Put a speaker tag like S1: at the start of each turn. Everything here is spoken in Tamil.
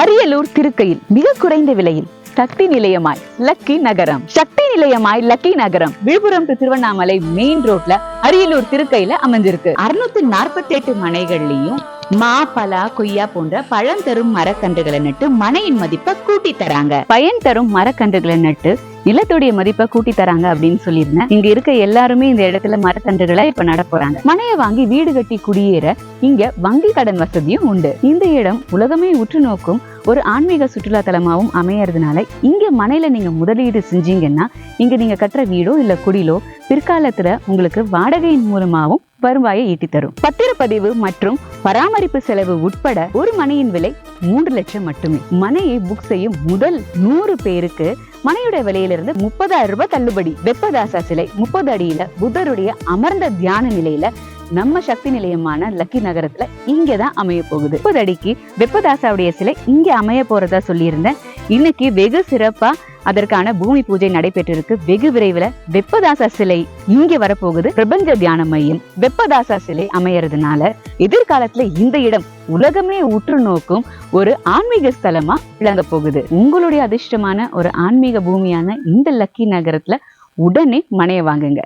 S1: அரியலூர் திருக்கையில் மிக குறைந்த விலையில் சக்தி நிலையமாய் லக்கி நகரம். சக்தி நிலையமாய் லக்கி நகரம் விழுப்புரம் டு திருவண்ணாமலை மெயின் ரோட்ல அரியலூர் திருக்கையில அமைஞ்சிருக்கு. 648 மனைகள்லயும் மா, பலா, கொய்யா போன்ற பழம் தரும் மரக்கன்றுகளை நட்டு மனையின் மதிப்பை கூட்டி தராங்க. பயன் தரும் மரக்கன்றுகளை நட்டு நிலத்துடைய மதிப்பை கூட்டி தராங்க அப்படின்னு சொல்லியிருந்தேன். இங்க இருக்க எல்லாருமே இந்த இடத்துல மரக்கன்றுகளை இப்ப நட போறாங்க. மனையை வாங்கி வீடு கட்டி குடியேற இங்க வங்கி கடன் வசதியும் உண்டு. இந்த இடம் உலகமே உற்று நோக்கும் ஒரு ஆன்மீக சுற்றுலா தலமாவும் அமையறதுனால இங்க மனையில நீங்க முதலீடு செஞ்சீங்கன்னா இங்க நீங்க கட்டுற வீடோ இல்ல குடிலோ பிற்காலத்துல உங்களுக்கு வாடகையின் மூலமாவும் வருவாயை ஈட்டி தரும். பத்திரப்பதிவு மற்றும் பராமரிப்பு செலவு உட்பட ஒரு மனையின் விலை 3 லட்சம் மட்டுமே. மனையை புக் செய்யும் முதல் 100 பேருக்கு மனையுடைய விலையிலிருந்து 30,000 ரூபாய் தள்ளுபடி. வெப்பதாசா சிலை 30 அடியில புத்தருடைய அமர்ந்த தியான நிலையில நம்ம சக்தி நிலையமான லக்கி நகரத்துல இங்கதான் அமைய போகுது. 30 அடிக்கு வெப்பதாசாவுடைய சிலை இங்க அமைய போறதா சொல்லியிருந்தேன். இன்னைக்கு வெகு சிறப்பா அதற்கான பூமி பூஜை நடைபெற்றிருக்கு. வெகு விரைவில் வெப்பதாசா சிலை இங்க வரப்போகுது. பிரபஞ்ச தியான மையம் வெப்பதாசா சிலை அமையறதுனால எதிர்காலத்துல இந்த இடம் உலகமே உற்று நோக்கும் ஒரு ஆன்மீக ஸ்தலமா விளங்க போகுது. உங்களுடைய அதிர்ஷ்டமான ஒரு ஆன்மீக பூமியான இந்த லக்கி நகரத்துல உடனே மனைய வாங்குங்க.